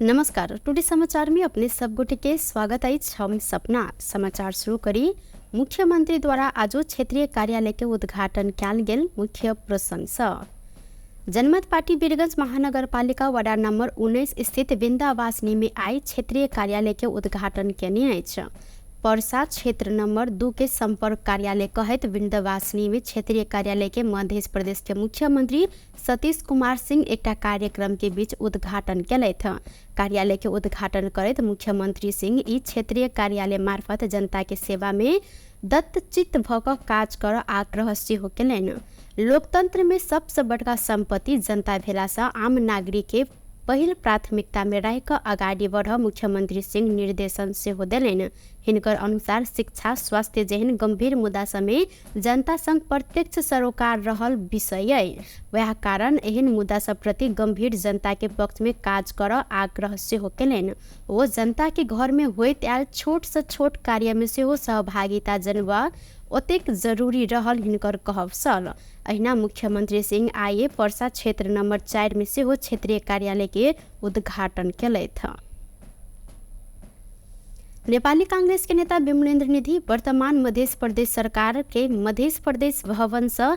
नमस्कार। टुडे समाचार में अपने सब गोटे के स्वागत आई। हम सपना समाचार शुरू करी। मुख्यमंत्री द्वारा आज क्षेत्रीय कार्यालय के उद्घाटन किया गेल। मुख्य प्रशंसा जनमत पार्टी वीरगंज महानगरपालिका वडा नंबर 19 स्थित विंध्यावासिनी में आई क्षेत्रीय कार्यालय के उद्घाटन केने अछि। पर्सा क्षेत्र नंबर 2 के संपर्क कार्यालय कहत विंध्यवासिनी में क्षेत्रीय कार्यालय के मध्य प्रदेश के मुख्यमंत्री सतीश कुमार सिंह एक कार्यक्रम के बीच उद्घाटन केलथ। कार्यालय के उद्घाटन करत मुख्यमंत्री सिंह ई क्षेत्रीय कार्यालय मार्फत जनता के सेवा में दत्तचित्त भक काज कर आग्रह सेहो केलनि। लोकतंत्र में सबसे बड़का संपत्ति जनता भेला से आम नागरिक के पहिल प्राथमिकता में रह अगाडि बढ़ मुख्यमंत्री सिंह निर्देशन सेहो देलनि। हिनकर अनुसार शिक्षा स्वास्थ्य जेहन गंभीर मुद्दा समय जनता संग प्रत्यक्ष सरोकार रहल विषय है। वह कारण एहन मुद्दा सब प्रति गंभीर जनता के पक्ष में काज कर आग्रह सेहो केलनि। वो जनता के घर में होइत आयल छोट से छोट कार्य में सेहो सहभागिता जनबा ओतेक जरूरी रहल हिनकर कहब सल। अहिना मुख्यमंत्री सिंह आइए पर्सा क्षेत्र नंबर 4 में सेहो क्षेत्रीय कार्यालय के उद्घाटन केलथ। नेपाली कांग्रेस के नेता विमलेन्द्र निधि वर्तमान मध्य प्रदेश सरकार के मध्य प्रदेश भवन से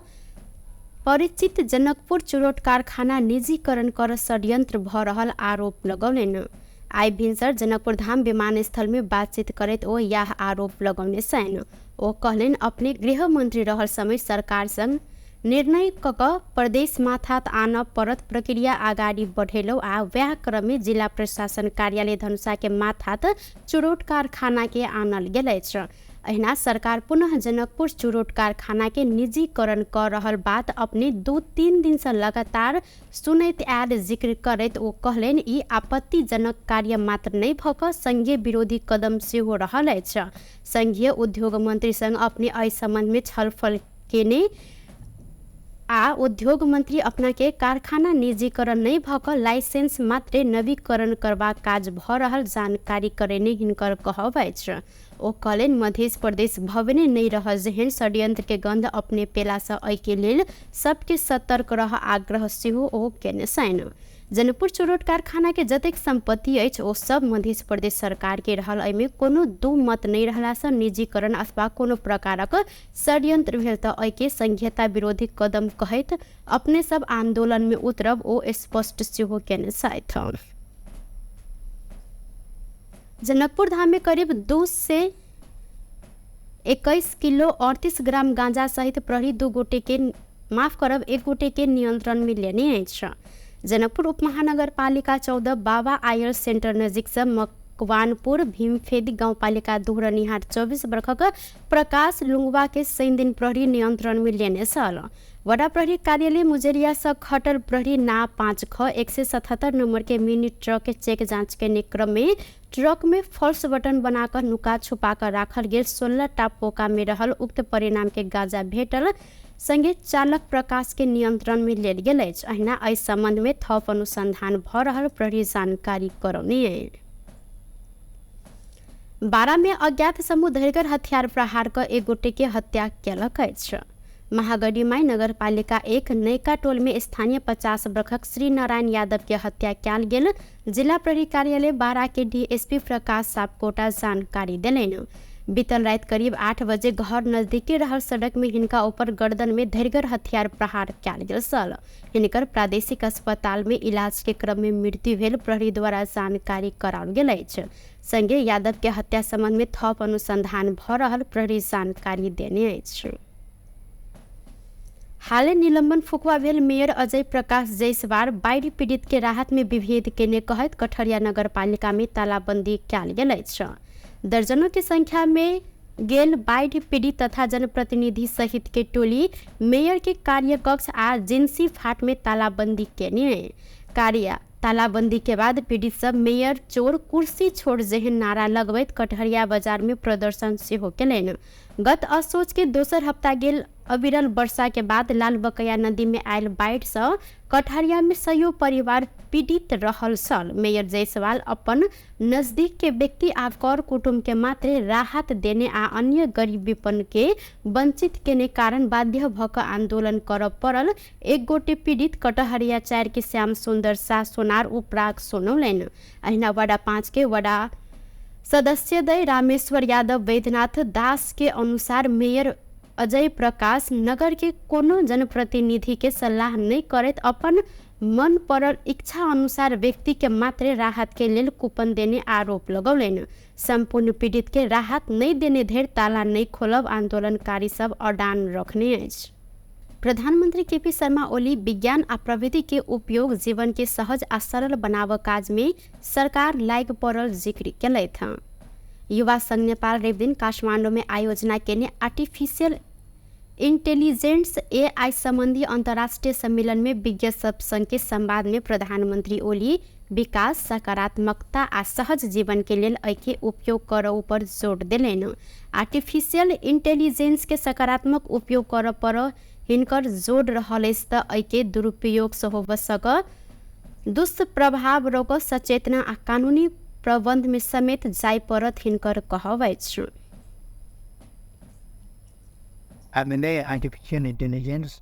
परिचित जनकपुर चुरोट कारखाना निजीकरण कर षड्यंत्र भ रहल आरोप लगौलनि। आई भिनसर जनकपुर धाम विमानस्थल में बातचीत करत ओ यह आरोप लगौने सैन। ओ कहलन अपने गृह मंत्री रहल समय सरकार संग निर्णय कक प्रदेश माथात आन परत प्रक्रिया आगाड़ी बढ़ेलो आ वह क्रम में जिला प्रशासन कार्यालय धनुषा के माथात चुरोट कारखाना के आनल गेल अछि। अहिना सरकार पुनः जनकपुर चुरोट कारखाना के निजीकरण कर रहल बात अपने 2-3 दिन से लगातार सुनैत आयल जिक्र करैत ओ कहलन ई आपत्तिजनक कार्य मात्र नहीं भक संघीय विरोधी कदम सेहो रहल अछि। संघीय उद्योग मंत्री संग अपने एहि संबंध में छलफल केने आ उद्योग मंत्री अपना के कारखाना निजीकरण नहीं भक लाइसेंस मात्रे नवीकरण करबा काज भ रहल जानकारी करेने हिनकर कहब अछि। ओ कहलन मध्य प्रदेश भवने नहीं रह जेहन षड्यंत्र के गंध अपने पेला से एहि के लेल सबके सतर्क रह आग्रह सेहो ओ केने सैन। जनकपुर चुरोट कारखाना के जतेक संपत्ति अछि ओ सब मध्य प्रदेश सरकार के रहल। एहिमे कोनो दू मत नहीं रहला से निजीकरण अथवा कोनो प्रकारक षड्यंत्र भेल त एहि के संघीयता विरोधी कदम कहैत अपने सब आंदोलन में उतरब ओ स्पष्ट सेहो केने साथ। जनकपुर धाम में करीब 2 से 21 किलो 38 ग्राम गांजा सहित प्रहरी 1 गोटे के नियंत्रण में लेने अछि। जनकपुर उपमहानगरपालिका 14 बाबा आयर सेंटर नजीक से मकवानपुर भीमफेदी गाउँपालिका दोहरनिहार 24 वर्षक प्रकाश लुंगवा के 3 दिन प्रहरी नियंत्रण में लेने सल। वडा प्रहरी कार्यालय मुजरिया से खटल प्रहरी ना 5 ख 177 नंबर के मिनी ट्रक के चेक जांच के क्रम में ट्रक में फॉल्स बटन बनाकर नुका छुपा कर राखल गेल 16 टा पोका में रहल उक्त परिणाम के गांजा भेटल संगे चालक प्रकाश के नियंत्रण में लेल गेल अछि। अहिना एहि संबंध में थप अनुसंधान भ रहल प्रहरी जानकारी करौने। बारा में अज्ञात समूह धरकर हथियार प्रहार कर 1 गोटे के हत्या केलक अछि। महागढ़ीमाई नगरपालिका 1 नयका टोल में स्थानीय 50 वर्षक श्री नारायण यादव के हत्या कयल गेल। जिला प्रहरी कार्यालय बारा के डीएसपी प्रकाश सापकोटा जानकारी देलनि। बीतल रात करीब 8 बजे घर नजदीकी रहल सड़क में हिनका ऊपर गर्दन में धरगर हथियार प्रहार कयल गेल सल। हिनकर प्रादेशिक अस्पताल में इलाज के क्रम में मृत्यु भेल प्रहरी द्वारा जानकारी कराओल गेल अछि। संगे यादव के हत्या संबंध में थप अनुसंधान भ रहल प्रहरी जानकारी देने अछि। हालै निलंबन फुकवा भेल मेयर अजय प्रकाश जयसवाल बाढ़ि पीड़ित के राहत में विभेद केने कहत कठरिया नगरपालिका में तालाबंदी कयल गेल अछि। दर्जनों की संख्या में गेल बाढ़ पीड़ित तथा जनप्रतिनिधि सहित के टोली मेयर के कार्यकक्ष आ जिंसी फाट में तालाबंदी केने। तालाबंदी के बाद पीड़ित सब मेयर चोर कुर्सी छोड़ जेहन नारा लगबैत कटहरिया बाजार में प्रदर्शन सेहो केलनि। गत असोज के दोसर हफ्ता गेल अविरल वर्षा के बाद लालबकैया नदी में आयल बाढ़ से कटहरिया में सयो परिवार पीड़ित रहल सल। मेयर जायसवाल अपन नजदीक के व्यक्ति आ कर कुटुम्ब के मात्र राहत देने आ अन्य गरीबीपन के वंचित केने कारण बाध्य भक आंदोलन कर पड़ल। एक गोटे पीड़ित कटहरिया 4 के श्याम सुंदर शाह सोनार उपराग सुनौलन। अहिना वडा 5 के वडा सदस्य दय रामेश्वर यादव वैद्यनाथ दास के अनुसार मेयर अजय प्रकाश नगर के कोनो जनप्रतिनिधि के सलाह नहीं करत अपन मन पड़ल इच्छा अनुसार व्यक्ति के मात्र राहत के लेल कूपन देने आरोप लगौलन। संपूर्ण पीड़ित के राहत नहीं देने धैर ताला नहीं खोलब आंदोलनकारी सब अडान रखने अछि। प्रधानमंत्री केपी शर्मा ओली विज्ञान आ प्रविधि के उपयोग जीवन के सहज आ सरल बनाव काज में सरकार लाग पड़ल जिक्र केलथि। युवा संघ नेपाल रवि दिन काठमाडौँ में आयोजना केने आर्टिफिशियल इंटेलिजेंस AI संबंधी अंतर्राष्ट्रीय सम्मेलन में विज्ञ सब संघ के संवाद में प्रधानमंत्री ओली विकास सकारात्मकता आ सहज जीवन के लेल एके उपयोग करऽ पर जोर देलनि। आर्टिफिशियल इंटेलिजेंस के सकारात्मक उपयोग करऽ पर हिनकर जोर रहल अछि त एके दुरुपयोग से हो सक दुष्प्रभाव रोक सचेतना आ कानूनी प्रबंध में समेत जाय परत हिनकर कहब अछि। हामीले आर्टिफिसियल इन्टेलिजेन्स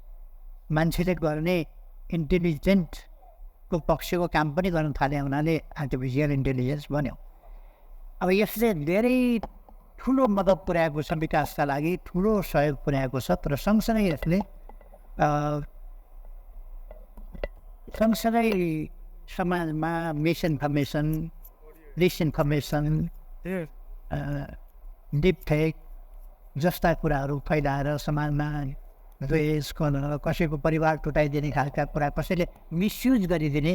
मान्छेले गर्ने इन्टेलिजेन्टको पक्षको काम पनि गर्न थाले हुनाले आर्टिफिसियल इन्टेलिजेन्स बन्यो। अब यसले धेरै ठुलो मद्दत पुर्याएको छ, विकासका लागि ठुलो सहयोग पुर्याएको छ। तर सँगसँगै यसले सँगसँगै समाजमा मिसइन्फर्मेसन, डिसइन्फर्मेसन, डिप फेक जस्ता कुराहरू फैलाएर समाजमा द्वेष, कलह, कसैको परिवार टुटाइदिने खालका कुरा कसैले मिसयुज गरिदिने,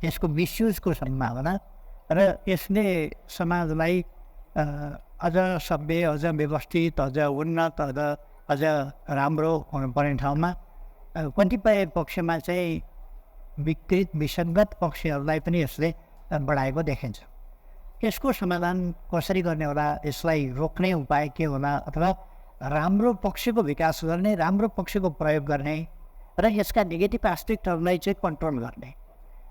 यसको मिसयुजको सम्भावना र यसले समाजलाई अझ सभ्य, अझ व्यवस्थित, अझ उन्नत, अझ राम्रो हुनुपर्ने ठाउँमा कतिपय पक्षमा चाहिँ विकृत विसङ्गत पक्षहरूलाई पनि यसले बढाएको देखिन्छ। यसको समाधान कसरी गर्ने होला, यसलाई रोक्ने उपाय के होला, अथवा राम्रो पक्षको विकास गर्ने, राम्रो पक्षको प्रयोग गर्ने र यसका नेगेटिभ एस्पेक्टहरूलाई चाहिँ कन्ट्रोल गर्ने।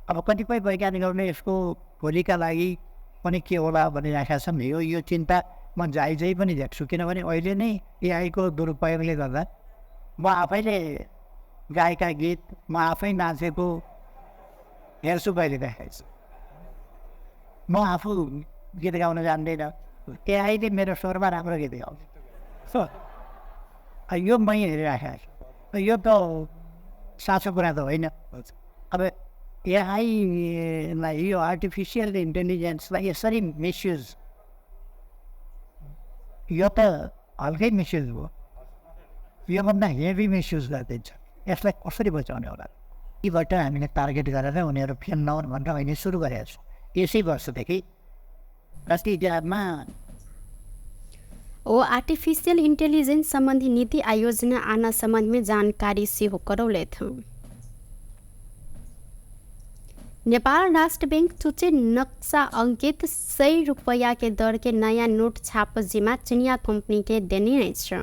अब कतिपय वैज्ञानिकहरूले यसको भोलिका लागि पनि के होला भनिराखेका छन्। यो चिन्ता म जायजै पनि देख्छु, किनभने अहिले नै एआईको दुरुपयोगले गर्दा म आफैले गाएका गीत, म आफै नाचेको हेर्छु कहिले देखाइछु। म आफू गीत गाउन जान्दैन, एआईले मेरो स्वरमा राम्रो गीत गाउँछ। यो मै हेरिराखेको छु। यो त साँचो कुरा त होइन। अब एआईलाई, यो आर्टिफिसियल इन्टेलिजेन्सलाई यसरी मिसयुज, यो त हल्कै मिसयुज हो, योभन्दा हेभी मिसयुज गरिदिन्छ। यसलाई कसरी बचाउने होला? यीबाट हामीले टार्गेट गरेर उनीहरू फेल नहुन् भनेर अहिले सुरु गरेका छौँ। यसै वर्षदेखि राष्ट्रिय इतिहासमा आर्टिफिशियल इंटेलिजेंस संबंधी नीति आयोजना आना संबंध में जानकारी से करौले थे। नेपाल राष्ट्र बैंक चुचे नक्शा अंकित 100 रुपया के दर के नया नोट छाप जिम्मा चिनिया कंपनी के देने अछि।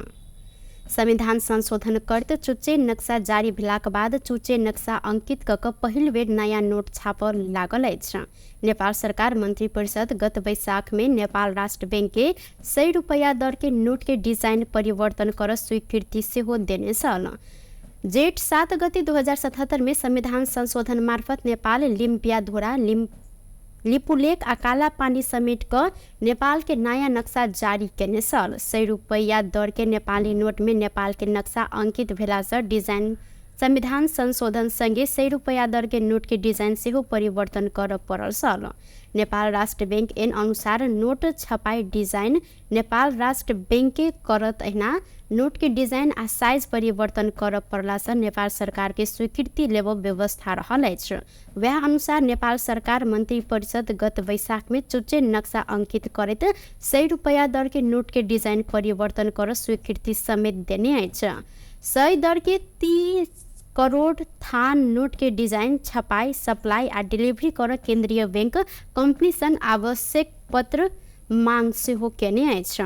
संविधान संशोधन करते चुचे नक्शा जारी भेलाक बाद चुचे नक्शा अंकित कऽ पहिल बेर नया नोट छाप लागल अछि। नेपाल सरकार मंत्री परिषद गत वैशाख में नेपाल राष्ट्र बैंक के 100 रुपया दर के नोट के डिजाइन परिवर्तन कर स्वीकृति सेहो देने छल। जेठ 7 गते 2077 में संविधान संशोधन मार्फत नेपाल लिम्पिया धोरा लिपुलेख आ काला पानी समेट कर नेपाल के नया नक्शा जारी केने छल। 100 रुपया दर के नेपाली नोट में नेपाल के नक्शा अंकित भेला से डिजाइन संविधान संशोधन संगे 100 रुपया दर के नोट के डिजाइन सेहो परिवर्तन कर पड़ल छल। नेपाल राष्ट्र बैंक एन अनुसार नोट छपाई डिजाइन नेपाल राष्ट्र बैंक के करत अहिना नोट के डिजाइन आ साइज परिवर्तन कर पड़ला से नेपाल सरकार के स्वीकृति लेव व्यवस्था रहल अछि। वह अनुसार नेपाल सरकार मंत्री परिषद गत वैशाख में चुचे नक्शा अंकित करत 100 रुपया दर के नोट के डिजाइन परिवर्तन कर स्वीकृति समेत देने अछि। 100 दर के 30 करोड़ थान नोट के डिजाइन छपाई सप्लाई आ डिलीवरी कर केंद्रीय बैंक कंपनी सन आवश्यक पत्र मांग से हो केने अछि।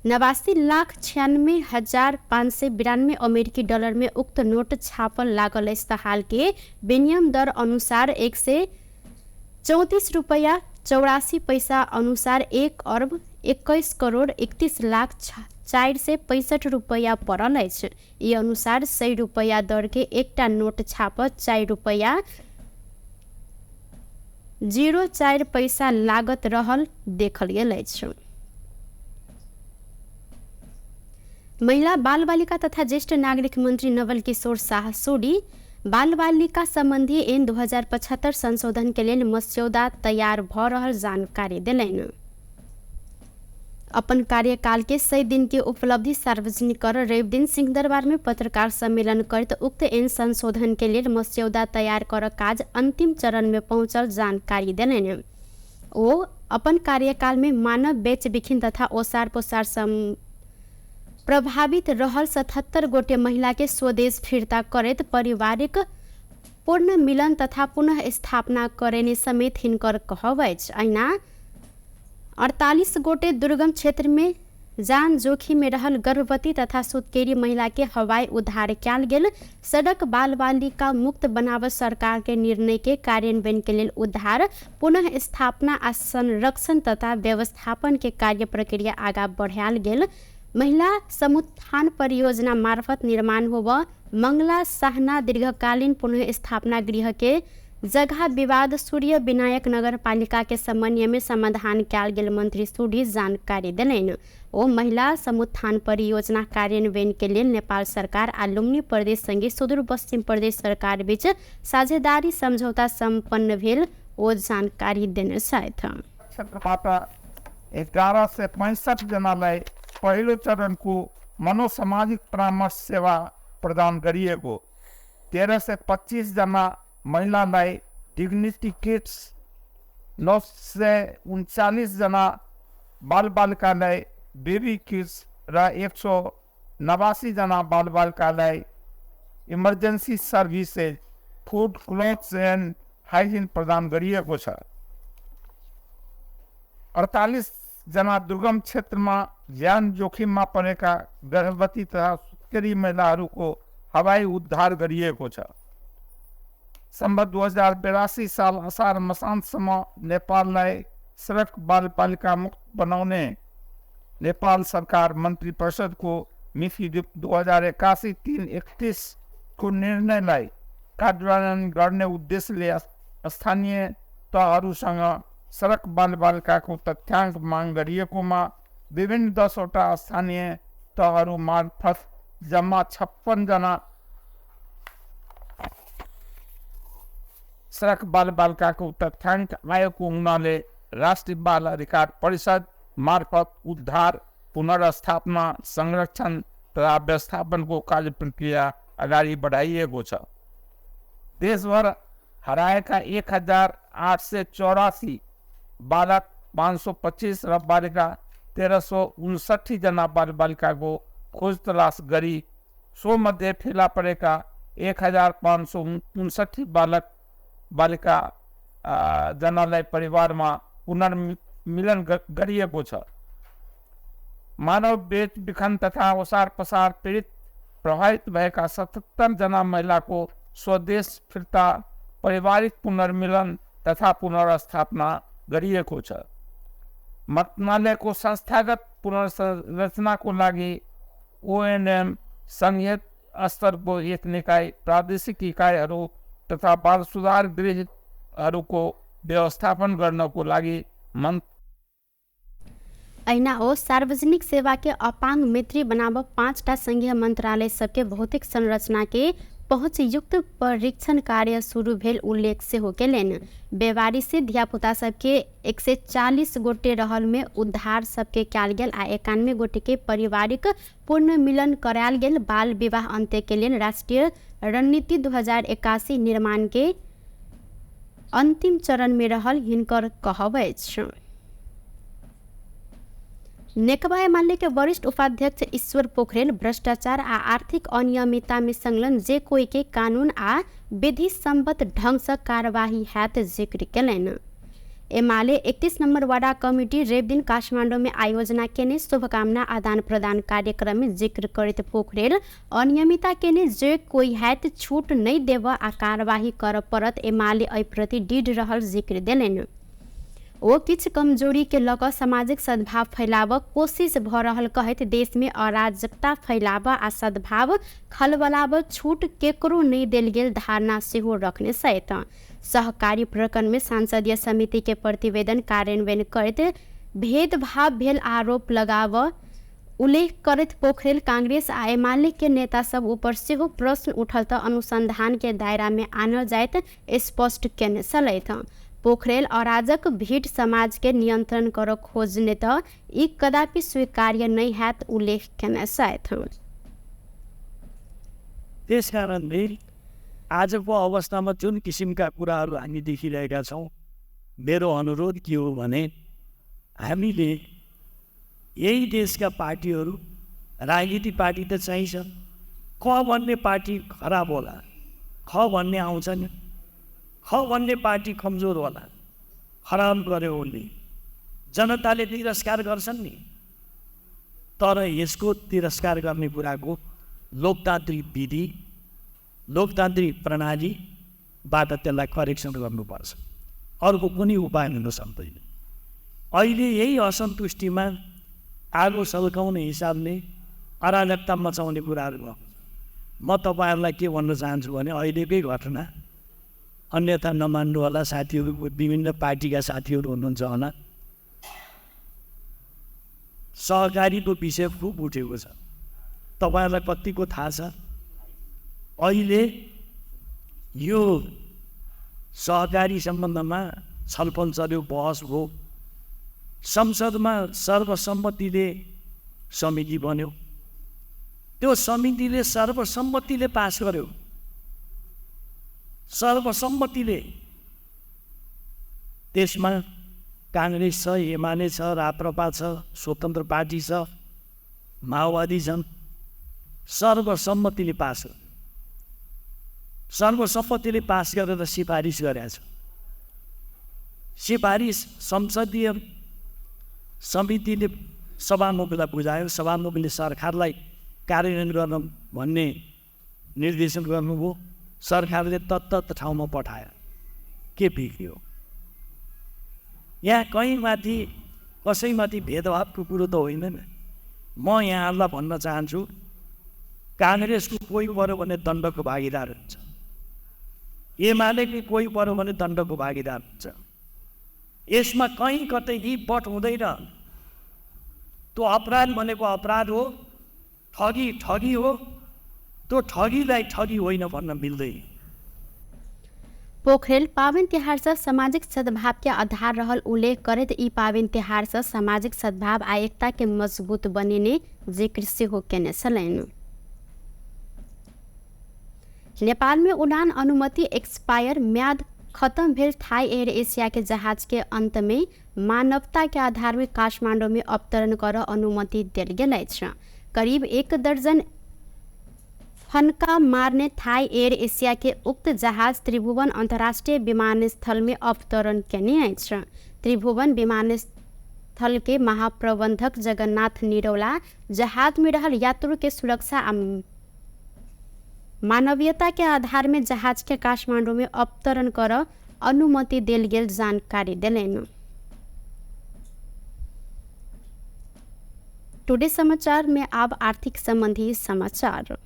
$89,96,592 अमेरिकी डॉलर में उक्त नोट छापल लागल अछि। त हाल के विनिमय दर अनुसार 134 रुपया 84 पैसा अनुसार 1,21,31,04,465 रुपया पड़ल अछि। ई अनुसार 100 रुपया दर के एकटा नोट छाप 4 रुपया 04 पैसा लागत रहल देखल गेल अछि। महिला बाल बालिका तथा ज्येष्ठ नागरिक मंत्री नवल किशोर शाह सोडी बाल बालिका संबंधी ऐन 2075 संशोधन के लेल मस्यौदा तैयार भ रहल जानकारी देलनि। अपन कार्यकाल के 100 दिन के उपलब्धि सार्वजनिक कर रवि दिन सिंहदरबार में पत्रकार सम्मेलन करत उक्त ऐन संशोधन के लिए मस्यौदा तैयार कर काज अंतिम चरण में पहुंचल जानकारी देलनि। ओ अपन कार्यकाल में मानव बेच बिखिन तथा ओसार पोसार प्रभावित रहल 77 गोटे महिला के स्वदेश फिरता करैत पारिवारिक पूर्ण मिलन तथा पुनः स्थापना करेने समेत हिनकर कहब अछि। अहिना 48 गोटे दुर्गम क्षेत्र में जान जोखिम में रहल गर्भवती तथा सुतकेरी महिला के हवाई उद्धार कयल गेल। सड़क बाल बालिका मुक्त बनावत सरकार के निर्णय के कार्यान्वयन के लेल उद्धार पुनः स्थापना आ संरक्षण तथा व्यवस्थापन के कार्य प्रक्रिया आगा बढ़ायल गेल। महिला समुत्थान परियोजना मार्फत निर्माण होब मंगला साहना दीर्घकालीन पुनः स्थापना गृह के जगह विवाद सूर्य विनायक नगर पालिका के समन्वय में समाधान कयल गेल मंत्री सूडी जानकारी देलनि। ओ महिला समुत्थान परियोजना कार्यान्वयन के लिए नेपाल सरकार आ लुम्बिनी प्रदेश संगे सुदूर पश्चिम प्रदेश सरकार बीच साझेदारी समझौता संपन्न भेल ओ जानकारी देने छथि। 11 से 65 जनालाई पहिलो चरणको मनोसामाजिक परामर्श सेवा प्रदान गरिएको, 13 से 25 जना महिलालाई डिग्निटी किट्स, 939 जना बालबालिकालाई बेबी किट्स र 189 जना बालबालिकालाई emergency services food clothes end hygiene प्रदान गरिएको छ। 48 जना दुर्गम क्षेत्रमा ज्यान जोखिममा परेका गर्भवती तथा सुत्केरी महिलाहरूको हवाई उद्धार गरिएको छ। सम्बत 2082 साल असार मसान्तसम्म नेपाललाई सडक बालबालिका मुक्त बनाउने नेपाल सरकार मन्त्री परिषदको मिति 2081-331 को निर्णयलाई कार्यान्वयन गर्ने उद्देश्यले स्थानीय तहहरूसँग सडक बालबालिकाको तथ्याङ्क माग गरिएकोमा विभिन्न 10वटा स्थानीय तहहरू मार्फत जम्मा 56 जना सडक बालबालिकाको तथ्याङ्क आएको हुनाले राष्ट्रिय बाल अधिकार परिषद मार्फत उद्धार पुनर्स्थापना संरक्षण तथा व्यवस्थापनको कार्य प्रक्रिया अगाडि बढाइएको छ। देशभर हराएका 1884 बालक 525 र बालिका 1359 जना बालबालिकाको खोज तलास गरी सो मध्ये फेला परेका 1559 बालक बालिका जनालाई परिवारमा पुनर्मिलन गरिएको छ। मानव बेच बिखन तथा ओसार पसार पीडित प्रभावित भएका 77 जना महिलाको स्वदेश फिर्ता पारिवारिक पुनर्मिलन तथा पुनर्स्थापना गरिएको छ। मन्त्रालयको संस्थागत पुनर्संरचनाको लागि ओएनएम संघीय स्तरको एक निकाय, प्रादेशिक इकाइहरू तथा बाल सुधार गृहहरूको व्यवस्थापन गर्नको लागि ऐना ओ सार्वजनिक सेवा के अपांग मित्री बनाव 5टा संघीय मंत्रालय सबके भौतिक संरचना के पहुँच युक्त परीक्षण कार्य शुरू भेल उल्लेख से हो केलनि। बेवारी से धियापुता सबके 140 गोटे रहल में उद्धार सबके कयल गेल आ 91 गोटे के पारिवारिक पूर्ण मिलन करायल गेल। बाल विवाह अंत्य के लिए राष्ट्रीय रणनीति 2081 निर्माण के अंतिम चरण में रहल हिनकर कहब अछि। नेकपा एमाले के वरिष्ठ उपाध्यक्ष ईश्वर पोखरेल भ्रष्टाचार आ आर्थिक अनियमितता में संलग्न जे कोई के कानून आ विधि सम्मत ढंग से कार्यवाही हैत जिक्र केलनि। एमाले 31 नंबर वार्ड कमिटी रेव दिन काठमाडौँ में आयोजना केने शुभकामना आदान प्रदान कार्यक्रम में जिक्र करते पोखरेल अनियमितता केने जे कोई हैत छूट नहीं देव आ कार्यवाही कर परत एमाले एहि प्रति दृढ़ रहल जिक्र देलनि। वो किछ कमजोरी के लक सामाजिक सद्भाव फैलाव कोशिश भ रहल कहत देश में अराजकता फैलाव आ सद्भाव खलबलाव छूट केकरो नहीं देल गेल धारणा सेहो रखने सहित सहकारी प्रकरण में सांसदीय समिति के प्रतिवेदन कार्यान्वयन करते भेदभाव भेल आरोप लगाव उल्लेख करत पोखरेल कांग्रेस आ एमाले के नेता सब ऊपर सेहो प्रश्न उठल त अनुसंधान के दायरा में आनल जायत स्पष्ट केने सलैथ। पोखरेल अराजक भीड़ समाज के नियंत्रण कर खोजने त ई कदापि स्वीकार्य नहीं हैत उल्लेख केने सहित। त्यसकारणले आजको अवस्थामा जुन किसिमका कुराहरू हामी देखिरहेका छौँ, मेरो अनुरोध के हो भने हामीले यही देशका पार्टीहरू, राजनीतिक पार्टी त चाहिन्छ, ख भन्ने पार्टी खराब होला, ख भन्ने आउँछ नि, ख भन्ने पार्टी कमजोर होला, खराब गर्यो उसले, जनताले तिरस्कार गर्छन् नि। तर यसको तिरस्कार गर्ने कुराको लोकतान्त्रिक विधि, लोकतान्त्रिक प्रणालीबाट त्यसलाई करेक्सन गर्नुपर्छ, अर्को कुनै उपाय हुन सक्दैन। अहिले यही असन्तुष्टिमा आगो सल्काउने हिसाबले अराजकता मचाउने कुराहरू भएको छ। म तपाईँहरूलाई के भन्न चाहन्छु भने अहिलेकै घटना, अन्यथा नमान्नु होला साथीहरू, विभिन्न पार्टीका साथीहरू हुनुहुन्छ होला, सहकारीको विषय खुब उठेको छ। तपाईँहरूलाई कतिको थाहा छ, अहिले यो सहकारी सम्बन्धमा छलफल चल्यो, बहस हो, संसदमा सर्वसम्मतिले समिति बन्यो, त्यो समितिले सर्वसम्मतिले पास गर्यो, सर्वसम्मतिले। त्यसमा काङ्ग्रेस छ, एमाले छ, राप्रपा छ, स्वतन्त्र पार्टी छ, माओवादी छन्, सर्वसम्मतिले पास गर्यो। सर्वसम्मतिले पास गरेर सिफारिस गरेको छ। सिफारिस संसदीय समितिले सभामुखलाई बुझायो, सभामुखले सरकारलाई कार्यान्वयन गर्न भन्ने निर्देशन गर्नुभयो, सरकारले तत्त ठाउँमा पठायो, के बिग्रियो? यहाँ कहीँमाथि कसैमाथि भेदभावको कुरो त होइन नि। म यहाँहरूलाई भन्न चाहन्छु, काङ्ग्रेसको कोही पऱ्यो भने दण्डको भागीदार हुन्छ, एमालेको कोही पऱ्यो भने दण्डको भागीदार हुन्छ। यसमा कहीँ कतै यी बट हुँदैन। त्यो अपराध भनेको अपराध हो, ठगी ठगी हो, त्यो ठगीलाई ठगी होइन भन्न मिल्दैन। पोखरेल पावन तिहार से सामाजिक सद्भाव के आधार रहल उल्लेख करत ई पावन तिहार से सामाजिक सद्भाव आ एकता के मजबूत बनिने जिक्र सेहो केने छलैन। नेपाल में उड़ान अनुमति एक्सपायर म्याद खत्म भेल थाई एयर एशिया के जहाज के अंत में मानवता के आधार में काठमांडू में अवतरण कर अनुमति देल गेल अछि। करीब 1 दर्जन फनका मारने थाई एयर एशिया के उक्त जहाज त्रिभुवन अंतर्राष्ट्रीय विमानस्थल में अवतरण केने अछि। त्रिभुवन विमानस्थल के महाप्रबंधक जगन्नाथ निरौला जहाज में रहल यात्रु के सुरक्षा आ मानवीयता के आधार में जहाज के काठमांडू में अवतरण कर अनुमति देल गेल जानकारी देलैन। टुडे समाचार में अब आर्थिक संबंधी समाचार।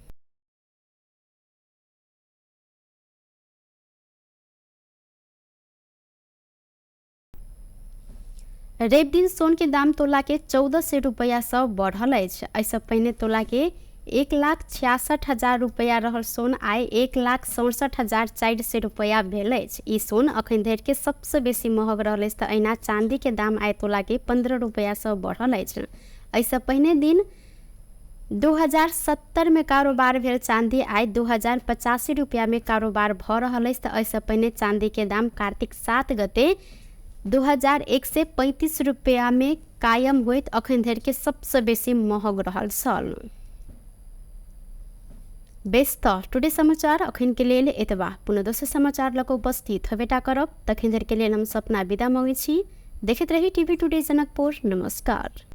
रेप दिन सोन के दाम तोला के 1400 रुपया से बढ़ल अछि। ऐसे पहले तोला के 1,66,000 रुपया रहल सोन आइ 1,67,400 रुपया भेल अछि। ई सोन अखन धरि के सबसे बेसी महग रहल अछि। अहिना चांदी के दाम आइ तोला के 15 रुपया से बढ़ल अछि। ऐसे पहले दिन 2070 में कारोबार भेल चांदी आइ 2085 रुपया में कारोबार भ रहल अछि। ऐसे पहले चांदी के दाम कार्तिक 7 गते 2135 रुपया में कायम होइत अखन धरि के सबसे बेसी महग रहल छल। बेस त टुडे समाचार अखिन के लेल एतबा पुनः दोसर समाचार लको उपस्थित हवेटा करब तखन देर के लेल हम सपना विदा मंगै छी। देखैत रही टीवी टुडे जनकपुर। नमस्कार।